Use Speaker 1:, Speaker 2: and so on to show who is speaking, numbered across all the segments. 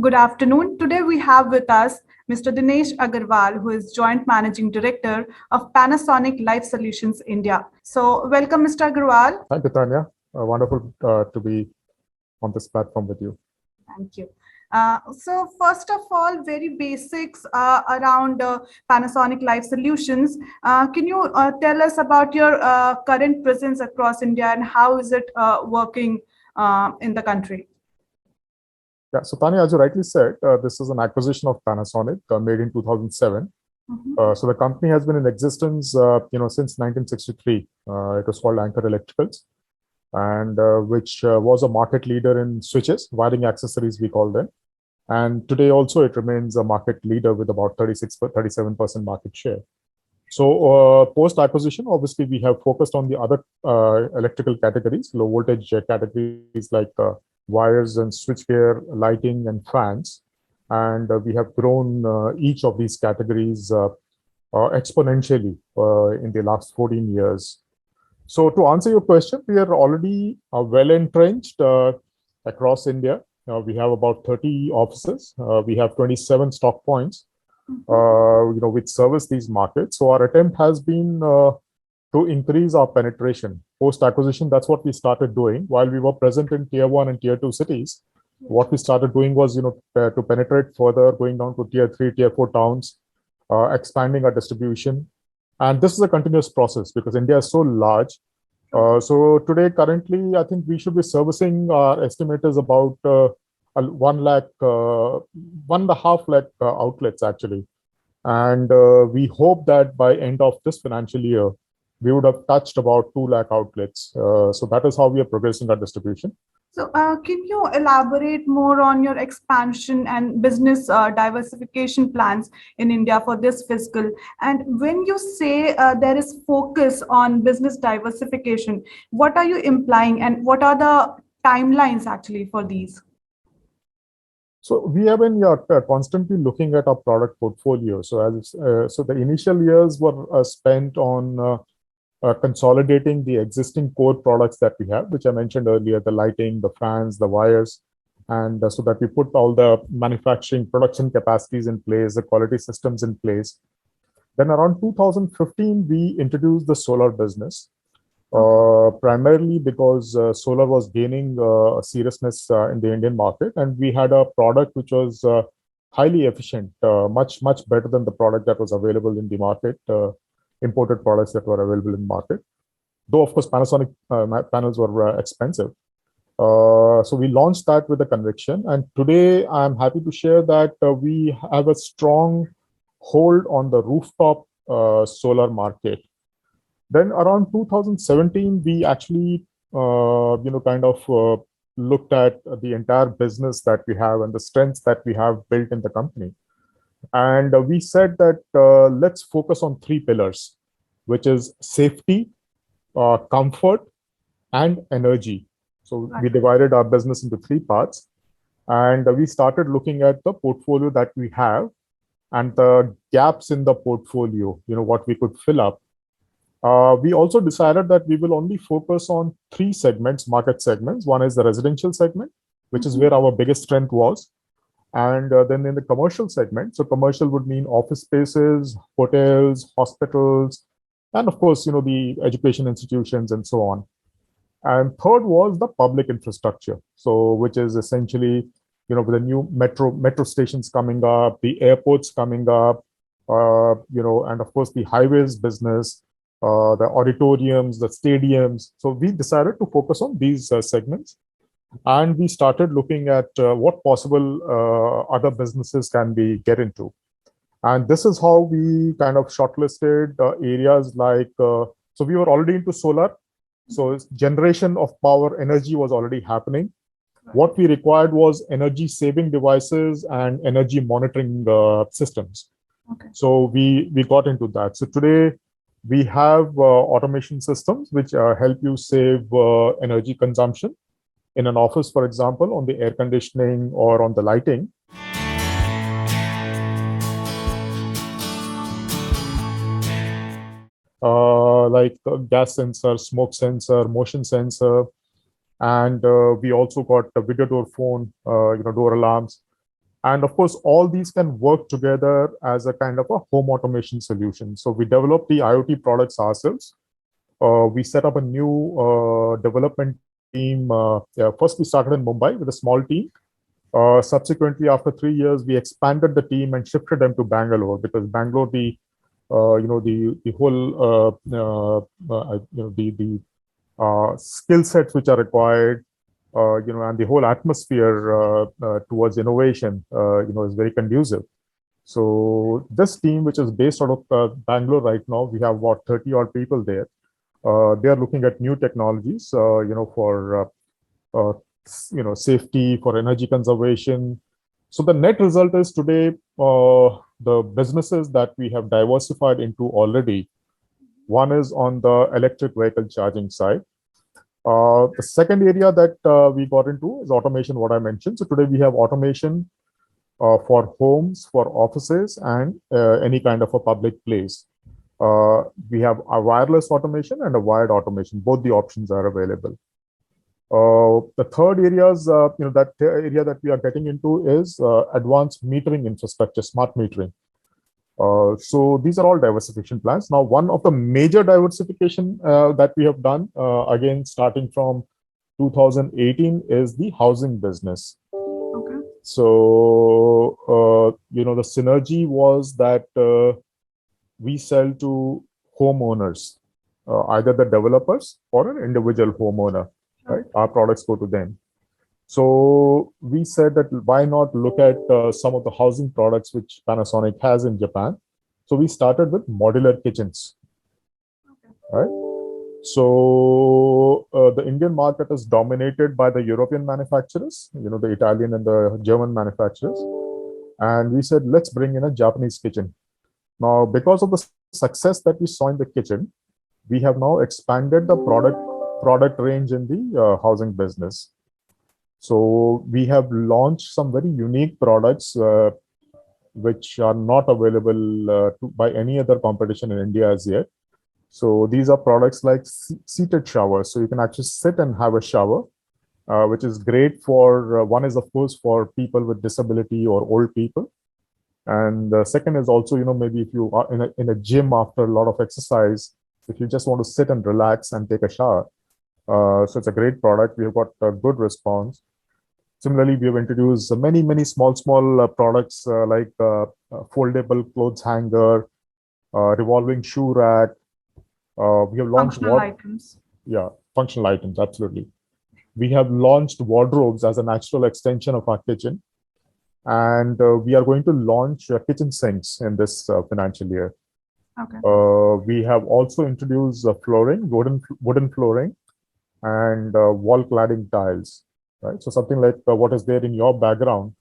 Speaker 1: Good afternoon. Today we have with us Mr. Dinesh Aggarwal, who is Joint Managing Director of Panasonic Life Solutions India. So welcome, Mr. Aggarwal.
Speaker 2: Thank you, Tanya. Wonderful to be on this platform with you.
Speaker 1: Thank you. So first of all, very basics around Panasonic Life Solutions. Can you tell us about your current presence across India and how is it working in the country?
Speaker 2: Yeah, so Tanya, as you rightly said, this is an acquisition of Panasonic made in 2007. So the company has been in existence, since 1963. It was called Anchor Electricals, and which was a market leader in switches, wiring accessories, we call them. And today also it remains a market leader with about 37% market share. So post-acquisition, obviously, we have focused on the other electrical categories, low voltage categories like wires and switchgear, lighting and fans. And we have grown each of these categories exponentially in the last 14 years. So to answer your question, we are already well entrenched across India. We have about 30 offices. We have 27 stock points, which service these markets. So our attempt has been to increase our penetration. Post-acquisition, that's what we started doing. While we were present in tier 1 and tier 2 cities, what we started doing was, to penetrate further, going down to tier 3, tier 4 towns, expanding our distribution. And this is a continuous process because India is so large. So today, currently, I think we should be servicing our estimators about 1.5 lakh outlets actually. And we hope that by end of this financial year, we would have touched about 2 lakh outlets. So that is how we are progressing our distribution.
Speaker 1: So can you elaborate more on your expansion and business diversification plans in India for this fiscal? And when you say there is focus on business diversification, what are you implying and what are the timelines actually for these?
Speaker 2: So we have been constantly looking at our product portfolio. So so the initial years were spent on consolidating the existing core products that we have, which I mentioned earlier, the lighting, the fans, the wires, and so that we put all the manufacturing production capacities in place, the quality systems in place. Then around 2015, we introduced the solar business, primarily because solar was gaining seriousness in the Indian market, and we had a product which was highly efficient, much better than the product that was available in the market. Imported products that were available in the market. Though, of course, Panasonic panels were expensive. So we launched that with a conviction. And today, I'm happy to share that we have a strong hold on the rooftop solar market. Then around 2017, we actually, looked at the entire business that we have and the strengths that we have built in the company. And we said that let's focus on 3 pillars, which is safety, comfort, and energy. So we divided our business into 3 parts. And we started looking at the portfolio that we have and the gaps in the portfolio, what we could fill up. We also decided that we will only focus on 3 segments, market segments. One is the residential segment, which is where our biggest strength was. And then in the commercial segment, so commercial would mean office spaces, hotels, hospitals, and of course, the education institutions and so on. And third was the public infrastructure. So which is essentially, with the new metro stations coming up, the airports coming up, and of course the highways business, the auditoriums, the stadiums. So we decided to focus on these segments. And we started looking at what possible other businesses can we get into. And this is how we kind of shortlisted areas like, so we were already into solar. So generation of power energy was already happening. What we required was energy saving devices and energy monitoring systems. Okay. So we got into that. So today we have automation systems which help you save energy consumption in an office, for example, on the air conditioning or on the lighting. Like gas sensor, smoke sensor, motion sensor, and we also got a video door phone, door alarms. And of course, all these can work together as a kind of a home automation solution. So we developed the IoT products ourselves. We set up a new development team. First, we started in Mumbai with a small team. Subsequently, after 3 years, we expanded the team and shifted them to Bangalore, because Bangalore, the whole skill sets which are required, and the whole atmosphere towards innovation, is very conducive. So this team, which is based out of Bangalore right now, we have about 30 odd people there. They are looking at new technologies, for safety, for energy conservation. So the net result is today, the businesses that we have diversified into already, one is on the electric vehicle charging side. The second area that we got into is automation, what I mentioned. So today we have automation for homes, for offices, and any kind of a public place. We have a wireless automation and a wired automation. Both the options are available. The third areas, that area that we are getting into is advanced metering infrastructure, smart metering. So these are all diversification plans. Now, one of the major diversification that we have done, again, starting from 2018, is the housing business.
Speaker 1: Okay.
Speaker 2: So, the synergy was that we sell to homeowners, either the developers or an individual homeowner, right? Our products go to them. So we said that why not look at some of the housing products which Panasonic has in Japan. So we started with modular kitchens, right? So the Indian market is dominated by the European manufacturers, the Italian and the German manufacturers. And we said, let's bring in a Japanese kitchen. Now, because of the success that we saw in the kitchen, we have now expanded the product range in the housing business. So we have launched some very unique products which are not available by any other competition in India as yet. So these are products like seated showers. So you can actually sit and have a shower, which is great for, one is of course for people with disability or old people. And the second is also, maybe if you are in a gym after a lot of exercise, if you just want to sit and relax and take a shower. So it's a great product. We have got a good response. Similarly, we have introduced many small products like foldable clothes hanger, revolving shoe rack. We have launched
Speaker 1: Functional items.
Speaker 2: Yeah, functional items, absolutely. We have launched wardrobes as a natural extension of our kitchen. And we are going to launch kitchen sinks in this financial year.
Speaker 1: Okay.
Speaker 2: We have also introduced flooring, wooden flooring, and wall cladding tiles. Right, so something like what is there in your background,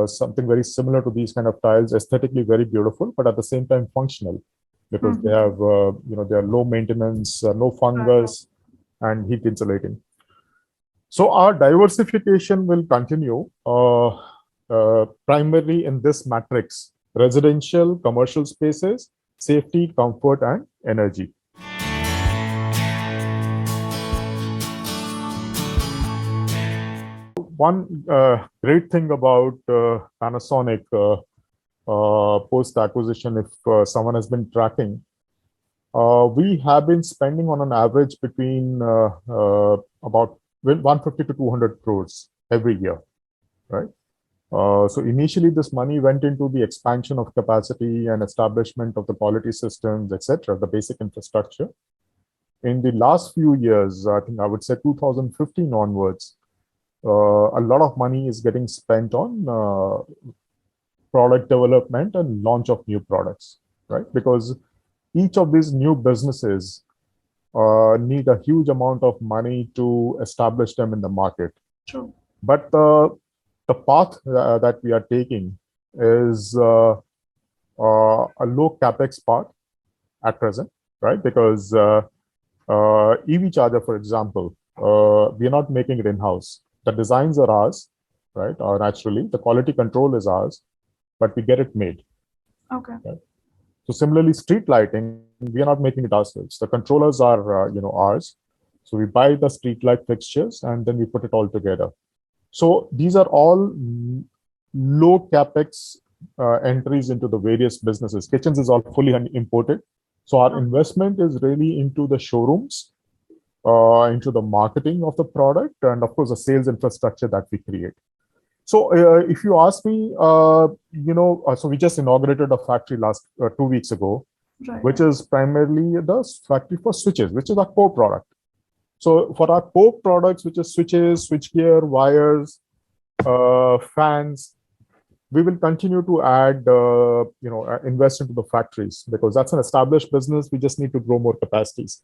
Speaker 2: something very similar to these kind of tiles, aesthetically very beautiful, but at the same time functional, because they have, they are low maintenance, no fungus, and heat insulating. So our diversification will continue. Primarily in this matrix: residential, commercial spaces, safety, comfort, and energy. One great thing about Panasonic post-acquisition, if someone has been tracking, we have been spending on an average between about 150 to 200 crores every year, right? So initially, this money went into the expansion of capacity and establishment of the quality systems, etc., the basic infrastructure. In the last few years, I think I would say 2015 onwards, a lot of money is getting spent on product development and launch of new products, right? Because each of these new businesses need a huge amount of money to establish them in the market.
Speaker 1: True.
Speaker 2: But the path that we are taking is a low capex path at present, right? Because EV charger, for example, we are not making it in-house. The designs are ours, right? Naturally, the quality control is ours, but we get it made.
Speaker 1: Okay.
Speaker 2: Right? So similarly, street lighting, we are not making it ourselves. The controllers are, ours. So we buy the street light fixtures and then we put it all together. So these are all low capex entries into the various businesses. Kitchens is all fully imported. So our investment is really into the showrooms, into the marketing of the product, and of course the sales infrastructure that we create. So if you ask me, so we just inaugurated a factory last 2 weeks ago,
Speaker 1: Right.
Speaker 2: which is primarily the factory for switches, which is our core product. So for our core products, which is switches, switchgear, wires, fans, we will continue to add, invest into the factories, because that's an established business. We just need to grow more capacities.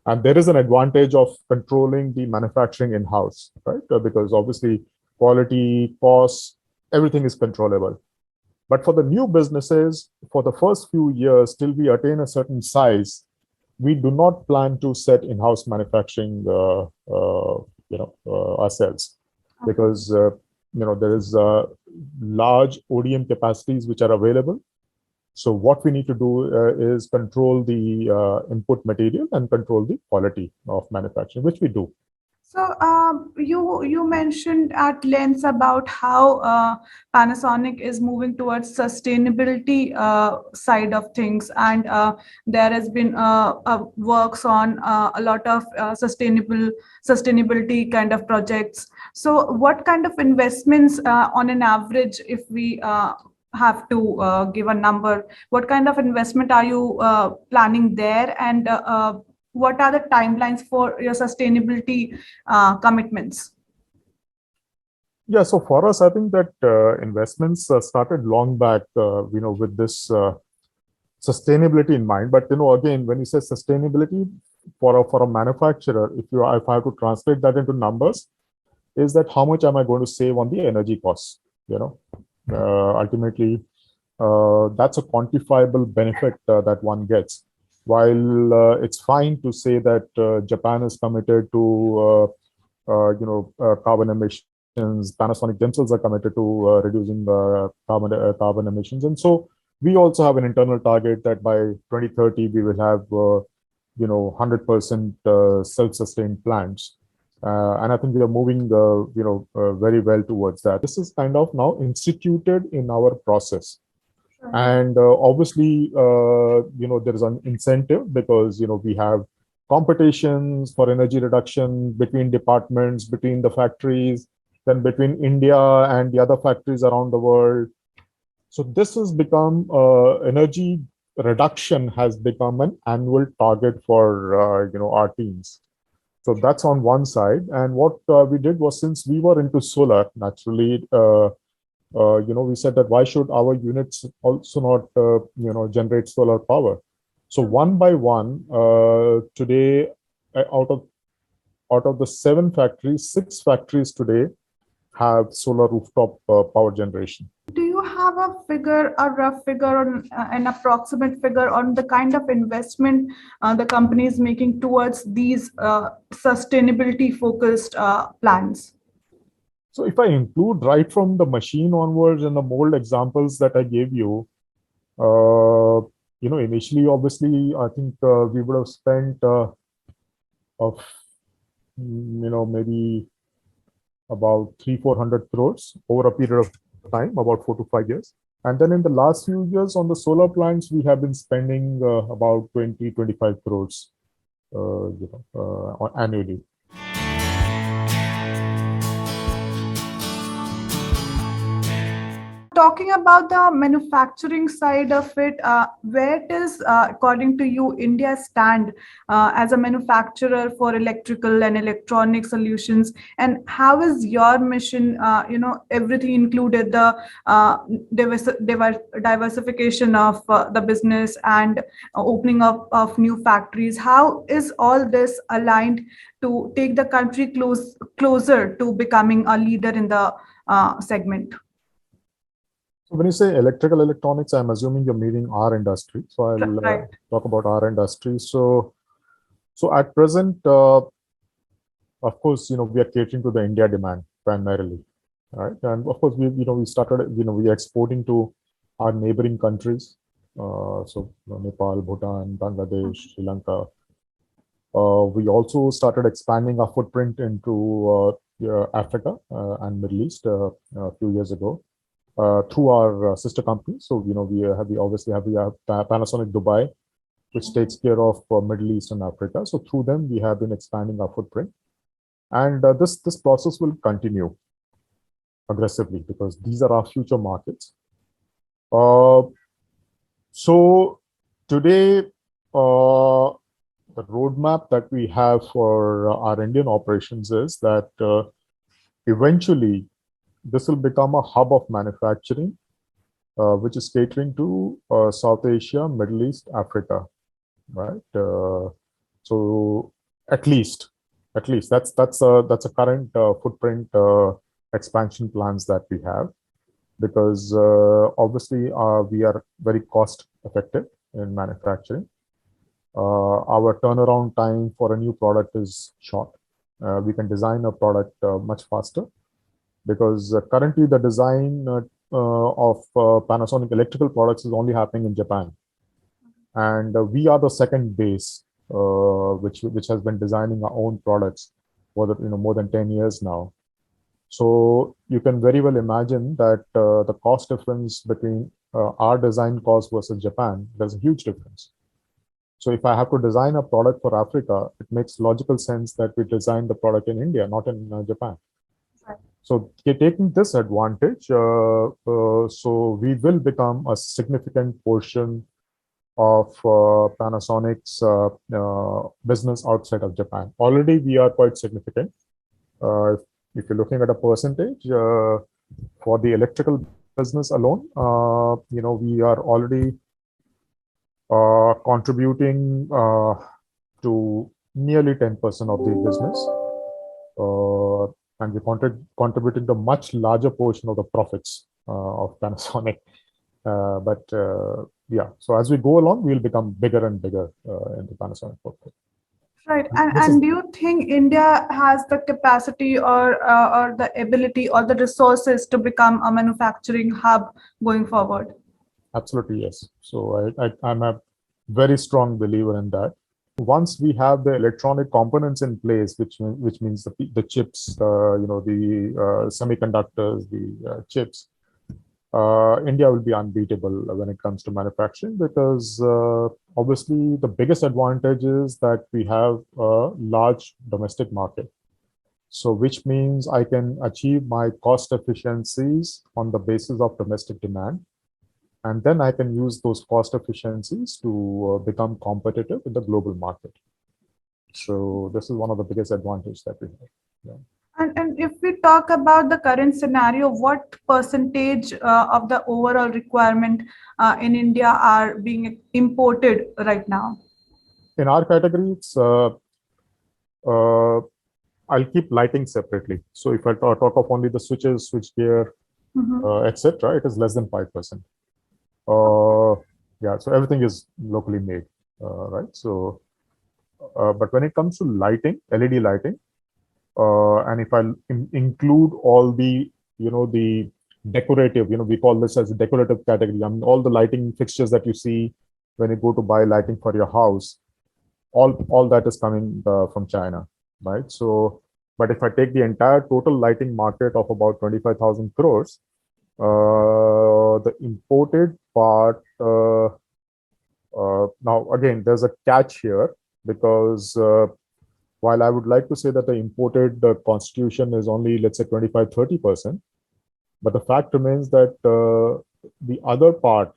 Speaker 2: And there is an advantage of controlling the manufacturing in-house, right? Because obviously quality, costs, everything is controllable. But for the new businesses, for the first few years, till we attain a certain size, we do not plan to set in-house manufacturing, ourselves, because there is large ODM capacities which are available. So what we need to do is control the input material and control the quality of manufacturing, which we do.
Speaker 1: So you mentioned at length about how Panasonic is moving towards sustainability side of things, and there has been works on a lot of sustainability kind of projects. So what kind of investments on an average, if we have to give a number, what kind of investment are you planning there, and what are the timelines for your sustainability commitments?
Speaker 2: Yeah, so for us, I think that investments started long back, with this sustainability in mind. But again, when you say sustainability for a manufacturer, if I have to translate that into numbers, is that how much am I going to save on the energy costs? Ultimately, that's a quantifiable benefit that one gets. While it's fine to say that Japan is committed to carbon emissions, Panasonic themselves are committed to reducing carbon emissions, and so we also have an internal target that by 2030 we will have 100% self-sustained plants, and I think we are moving very well towards that. This is kind of now instituted in our process. And obviously, there is an incentive, because we have competitions for energy reduction between departments, between the factories, then between India and the other factories around the world. So this has become energy reduction has become an annual target for our teams. So that's on one side. And what we did was, since we were into solar, naturally. We said that why should our units also not, generate solar power? So one by one, today, out of the 7 factories, 6 factories today have solar rooftop power generation.
Speaker 1: Do you have a rough figure, or an approximate figure on the kind of investment the company is making towards these sustainability focused plans?
Speaker 2: So if I include right from the machine onwards and the mold examples that I gave you, initially, obviously, I think we would have spent maybe about 300-400 crores over a period of time, about 4 to 5 years. And then in the last few years on the solar plants, we have been spending about 20-25 crores annually.
Speaker 1: Talking about the manufacturing side of it, where does, according to you, India stand as a manufacturer for electrical and electronic solutions? And how is your mission, everything included, the diversification of the business and opening up of new factories? How is all this aligned to take the country closer to becoming a leader in the segment?
Speaker 2: So when you say electrical electronics, I'm assuming you're meaning our industry. So I'll talk about our industry. So at present, of course, we are catering to the India demand primarily, right? And of course, we started, we are exporting to our neighboring countries. So Nepal, Bhutan, Bangladesh, Sri Lanka. We also started expanding our footprint into Africa and Middle East a few years ago. through our sister company. So, we obviously have Panasonic Dubai, which takes care of Middle East and Africa. So through them, we have been expanding our footprint. And this process will continue aggressively because these are our future markets. Uh, so today, the roadmap that we have for our Indian operations is that eventually this will become a hub of manufacturing, which is catering to South Asia, Middle East, Africa, right? So at least that's a current footprint expansion plans that we have, because obviously we are very cost effective in manufacturing. Our turnaround time for a new product is short. We can design a product much faster, because currently the design of Panasonic electrical products is only happening in Japan, and we are the second base which has been designing our own products for more than 10 years now. So you can very well imagine that the cost difference between our design cost versus Japan, there's a huge difference. So if I have to design a product for Africa, it makes logical sense that we design the product in India, not in Japan.
Speaker 1: Right.
Speaker 2: So taking this advantage, so we will become a significant portion of Panasonic's business outside of Japan. Already we are quite significant. If you're looking at a percentage for the electrical business alone, we are already contributing to nearly 10% of the business, and we contributed the much larger portion of the profits of Panasonic. Yeah, so as we go along, we'll become bigger and bigger in the Panasonic portfolio.
Speaker 1: Right, and do you think India has the capacity or the ability or the resources to become a manufacturing hub going forward?
Speaker 2: Absolutely, yes. So I'm a very strong believer in that. Once we have the electronic components in place, which means the chips, the semiconductors, the chips, India will be unbeatable when it comes to manufacturing, because obviously the biggest advantage is that we have a large domestic market. So which means I can achieve my cost efficiencies on the basis of domestic demand. And then I can use those cost efficiencies to become competitive in the global market. So this is one of the biggest advantages that we have. Yeah.
Speaker 1: And if we talk about the current scenario, what percentage of the overall requirement in India are being imported right now?
Speaker 2: In our category, it's I'll keep lighting separately. So if I talk of only the switches, switchgear, etc., it is less than 5%. Yeah, so everything is locally made, right? So, but when it comes to lighting, LED lighting, and if I include all the, the decorative, we call this as a decorative category. I mean, all the lighting fixtures that you see when you go to buy lighting for your house, all that is coming from China, right? So, but if I take the entire total lighting market of about 25,000 crores, the imported part, now again, there's a catch here, because while I would like to say that the imported constitution is only, let's say, 25-30%, but the fact remains that the other part,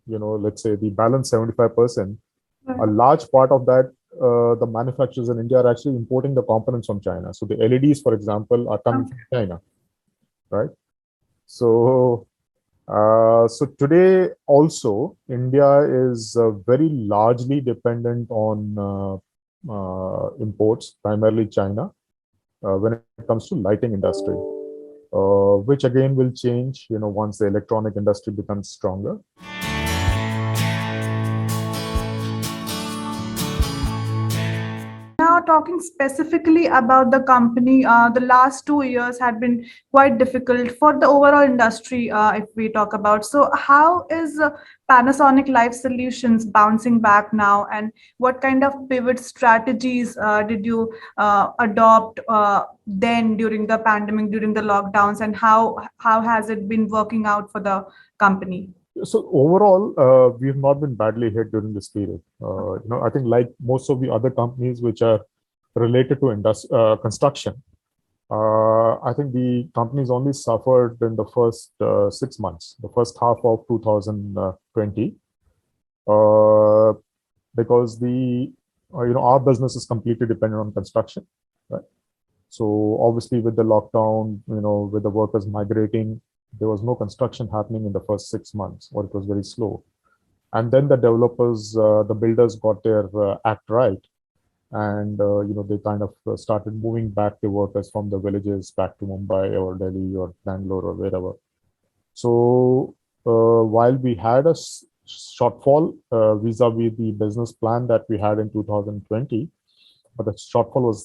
Speaker 2: let's say the balance 75%, a large part of that, the manufacturers in India are actually importing the components from China. So the LEDs, for example, are coming from China, right? So, so today also, India is very largely dependent on imports, primarily China, when it comes to lighting industry, which again will change, once the electronic industry becomes stronger.
Speaker 1: Now talking specifically about the company, the last 2 years had been quite difficult for the overall industry, if we talk about. So, how is Panasonic Life Solutions bouncing back now, and what kind of pivot strategies did you adopt then during the pandemic, during the lockdowns, and how has it been working out for the company?
Speaker 2: So overall, we have not been badly hit during this period. I think like most of the other companies which are related to construction, I think the companies only suffered in the first 6 months, the first half of 2020, because our business is completely dependent on construction, right? So obviously with the lockdown, with the workers migrating, there was no construction happening in the first 6 months, or it was very slow. And then the developers, the builders got their act right. And, they kind of started moving back the workers from the villages back to Mumbai or Delhi or Bangalore or wherever. So while we had a shortfall vis-a-vis the business plan that we had in 2020, but the shortfall was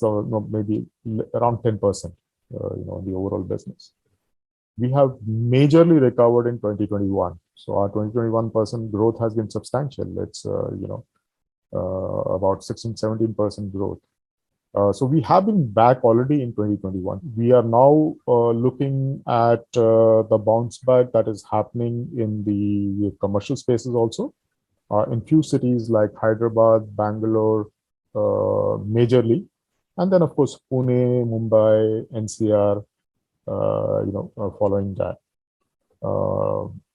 Speaker 2: maybe around 10%, in the overall business. We have majorly recovered in 2021. So our 2021% growth has been substantial. It's, about 16-17% growth. So we have been back already in 2021. We are now looking at the bounce back that is happening in the commercial spaces also. In few cities like Hyderabad, Bangalore, majorly. And then, of course, Pune, Mumbai, NCR, following that.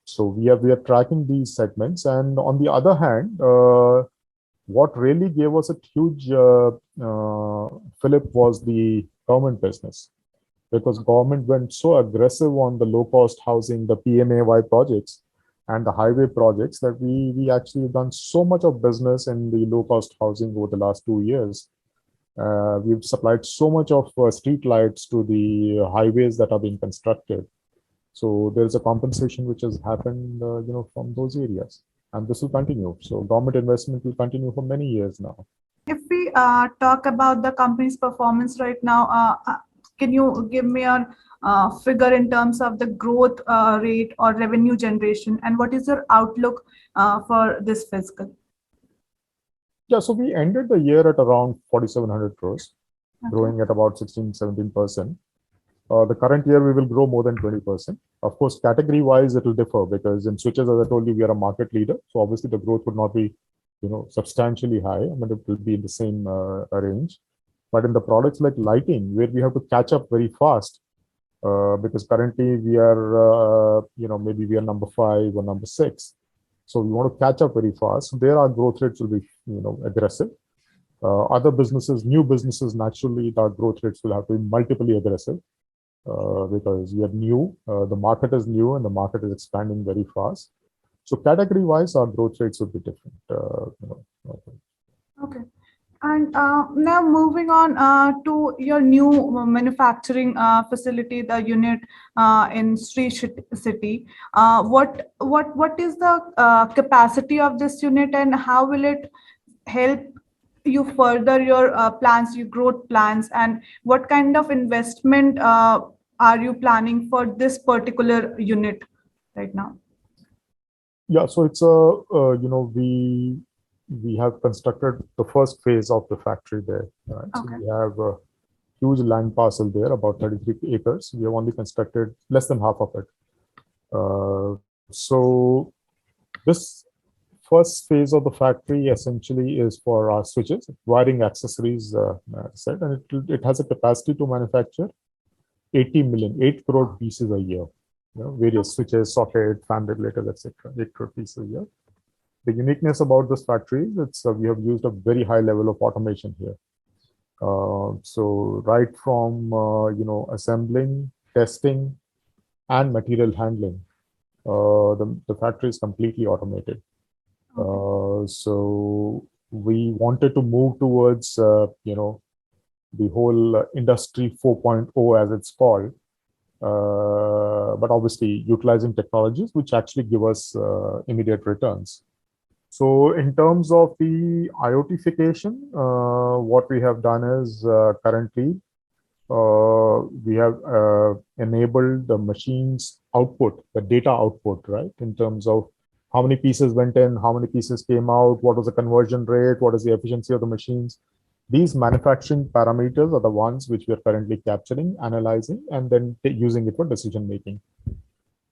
Speaker 2: So we are tracking these segments. And on the other hand, what really gave us a huge fillip was the government business, because government went so aggressive on the low-cost housing, the PMAY projects, and the highway projects that we actually done so much of business in the low-cost housing over the last 2 years. We've supplied so much of street lights to the highways that are being constructed. So there's a compensation which has happened, from those areas, and this will continue. So government investment will continue for many years now.
Speaker 1: If we talk about the company's performance right now, can you give me a figure in terms of the growth rate or revenue generation, and what is your outlook for this fiscal?
Speaker 2: Yeah, so we ended the year at around 4,700 crores,
Speaker 1: Okay.
Speaker 2: growing at about 16-17%. The current year, we will grow more than 20%. Of course, category-wise, it will differ, because in switches, as I told you, we are a market leader. So obviously, the growth would not be, substantially high. I mean, it will be in the same range. But in the products like lighting, where we have to catch up very fast, because currently we are, maybe we are number 5 or number 6. So we want to catch up very fast. So there, our growth rates will be, aggressive. Other businesses, new businesses, naturally, our growth rates will have to be multiply aggressive, because we are new, the market is new, and the market is expanding very fast. So category-wise, our growth rates would be different.
Speaker 1: Okay. And now moving on to your new manufacturing facility, the unit in Sri City. What is the capacity of this unit, and how will it help you further your plans, your growth plans, and what kind of investment are you planning for this particular unit right now?
Speaker 2: Yeah, so it's we have constructed the first phase of the factory there. Right?
Speaker 1: Okay.
Speaker 2: So we have a huge land parcel there, about 33 acres. We have only constructed less than half of it. So this first phase of the factory essentially is for our switches, wiring accessories, set, and it has a capacity to manufacture 8 crore pieces a year. Various switches, socket, fan regulators, etc. 8 crore pieces a year. The uniqueness about this factory is we have used a very high level of automation here. So right from assembling, testing, and material handling, the factory is completely automated. So we wanted to move towards the whole industry 4.0, as it's called, but obviously utilizing technologies which actually give us immediate returns. So in terms of the IoTification, what we have done is currently we have enabled the machine's output, the data output, right? In terms of how many pieces went in, how many pieces came out, what was the conversion rate, what is the efficiency of the machines. These manufacturing parameters are the ones which we are currently capturing, analyzing, and then using it for decision making.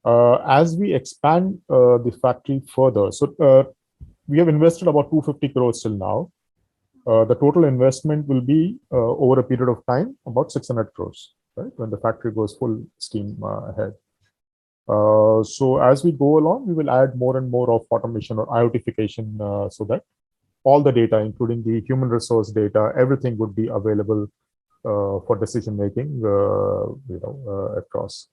Speaker 2: As we expand the factory further, so we have invested about 250 crores till now. The total investment will be over a period of time about 600 crores, right? When the factory goes full steam ahead. So as we go along, we will add more and more of automation or IoTification so that all the data, including the human resource data, everything would be available for decision making, across.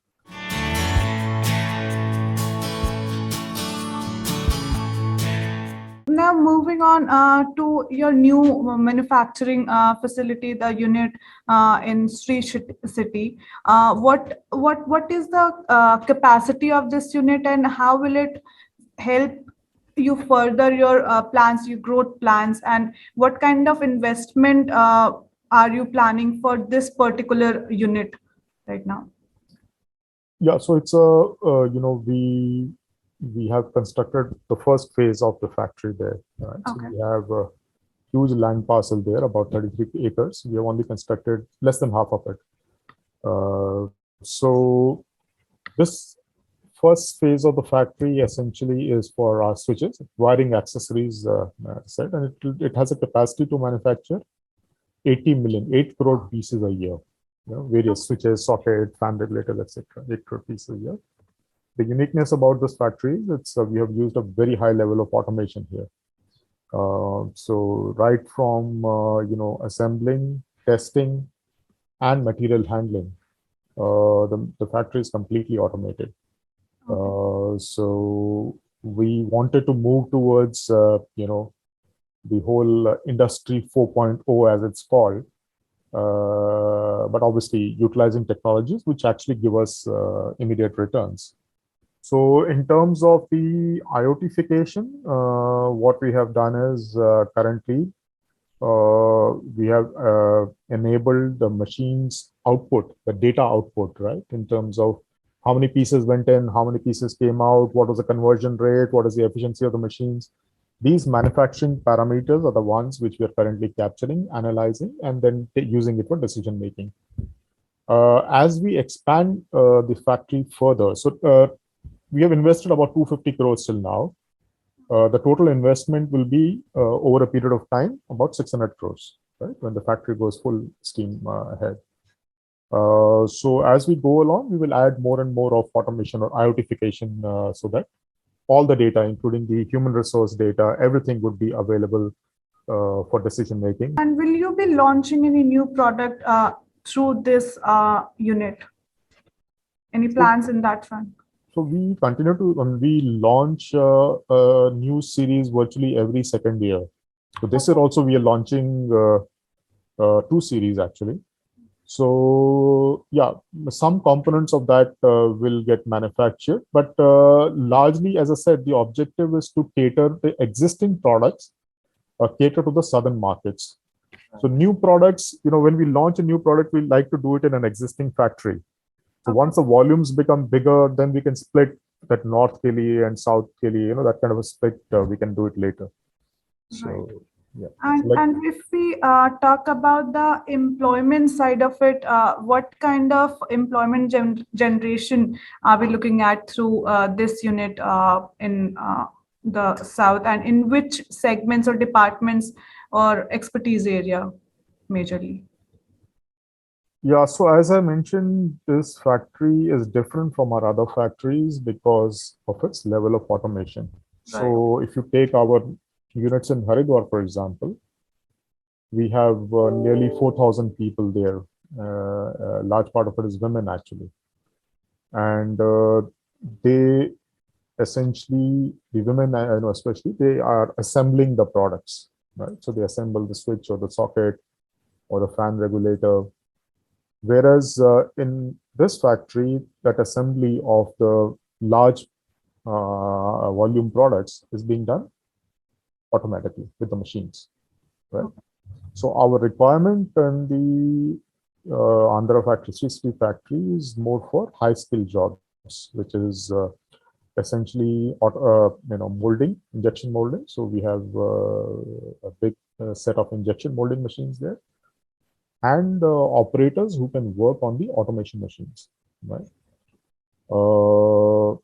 Speaker 1: Now moving on to your new manufacturing facility, the unit in Sri City. What is the capacity of this unit, and how will it help you further your plans, your growth plans, and what kind of investment are you planning for this particular unit right now?
Speaker 2: Yeah, so it's we have constructed the first phase of the factory there. Right? So
Speaker 1: Okay.
Speaker 2: we have a huge land parcel there, about 33 acres. We have only constructed less than half of it. So this first phase of the factory essentially is for our switches, wiring accessories, set, and it has a capacity to manufacture 80 million, 8 crore pieces a year. Various switches, socket, fan regulators, etc. 8 crore pieces a year. The uniqueness about this factory is we have used a very high level of automation here. So right from assembling, testing, and material handling, the factory is completely automated. So we wanted to move towards the whole industry 4.0 as it's called, but obviously utilizing technologies which actually give us immediate returns. So in terms of the IoTification, what we have done is currently we have enabled the machine's output, the data output, right? In terms of how many pieces went in, how many pieces came out, what was the conversion rate, what is the efficiency of the machines. These manufacturing parameters are the ones which we are currently capturing, analyzing, and then using it for decision making. As we expand the factory further, so we have invested about 250 crores till now. The total investment will be over a period of time about 600 crores, right? When the factory goes full steam ahead. So as we go along, we will add more and more of automation or IoTification so that all the data, including the human resource data, everything would be available for decision making.
Speaker 1: And will you be launching any new product through this unit? Any plans in that front?
Speaker 2: So we continue to, we launch a new series virtually every second year. So this year also we are launching 2 series actually. So yeah, some components of that will get manufactured, but largely, as I said, the objective is to cater the existing products, cater to the southern markets. So new products, when we launch a new product, we like to do it in an existing factory. So once the volumes become bigger, then we can split that North Kili and South Kili, that kind of a split, we can do it later. So,
Speaker 1: right.
Speaker 2: Yeah.
Speaker 1: And if we talk about the employment side of it, what kind of employment generation are we looking at through this unit in the South, and in which segments or departments or expertise area majorly?
Speaker 2: Yeah, so as I mentioned, this factory is different from our other factories because of its level of automation. Right. So if you take our units in Haridwar, for example, we have nearly 4,000 people there. A large part of it is women, actually. And they essentially, the women, especially, they are assembling the products, right? So they assemble the switch or the socket or the fan regulator. Whereas in this factory, that assembly of the large volume products is being done automatically with the machines, right? So our requirement in the Andhra factory, Sri factory, is more for high skill jobs, which is essentially molding, injection molding. So we have a big set of injection molding machines there, and operators who can work on the automation machines, right?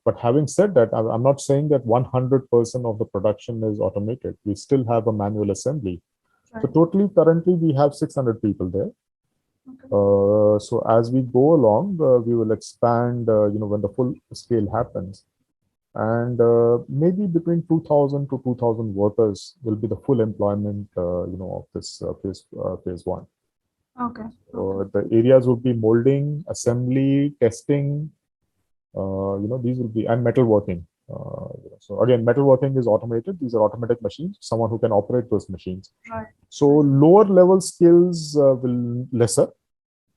Speaker 2: But having said that, I'm not saying that 100% of the production is automated. We still have a manual assembly. Right. So totally, currently we have 600 people there. Okay. So as we go along, we will expand. When the full scale happens, and maybe between 2,000 to 2,000 workers will be the full employment, of this phase one. Okay. So the areas would be molding, assembly, testing. These will be, and metalworking. So again, metalworking is automated. These are automatic machines. Someone who can operate those machines. Right. So lower level skills will lesser.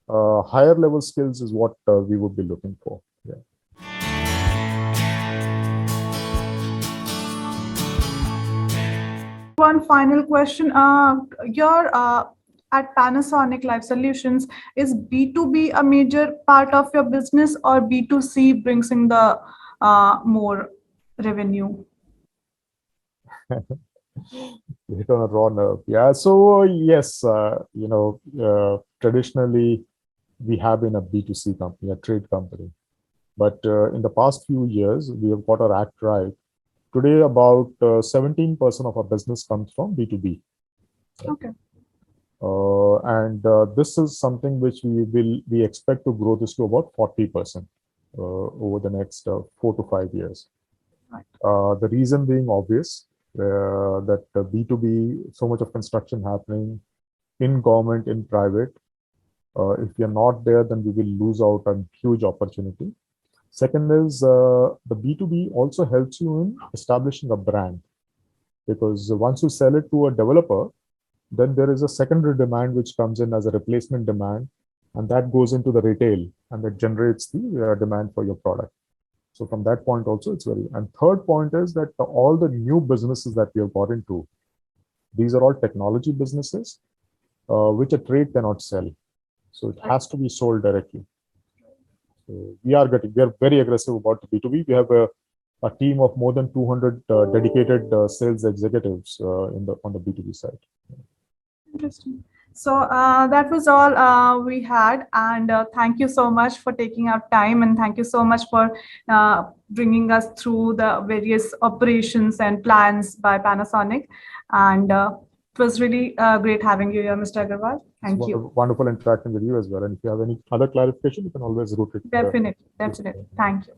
Speaker 2: Higher level skills is what we would be looking for. Yeah.
Speaker 1: One final question. At Panasonic Life Solutions, is B2B a major part of your business, or B2C brings in the more revenue?
Speaker 2: Hit on a raw nerve. Yeah. So yes, traditionally we have been a B2C company, a trade company, but in the past few years we have got our act right. Today, about 17% of our business comes from B2B.
Speaker 1: Okay.
Speaker 2: And this is something which we expect to grow this to about 40% over the next 4 to 5 years. Right. The reason being obvious, that B2B, so much of construction happening in government, in private. If we are not there, then we will lose out on huge opportunity. Second is the B2B also helps you in establishing a brand, because once you sell it to a developer, then there is a secondary demand which comes in as a replacement demand, and that goes into the retail, and that generates the demand for your product. So from that point also, it's very. And third point is that all the new businesses that we have got into, these are all technology businesses, which a trade cannot sell. So it has to be sold directly. So we are very aggressive about the B2B. We have a team of more than 200 dedicated sales executives on the B2B side.
Speaker 1: Interesting. So that was all we had, and thank you so much for taking our time, and thank you so much for bringing us through the various operations and plans by Panasonic. And it was really great having you here, Mr. Aggarwal. Thank you.
Speaker 2: Wonderful interacting with you as well. And if you have any other clarification, you can always route it.
Speaker 1: Definitely. Thank you.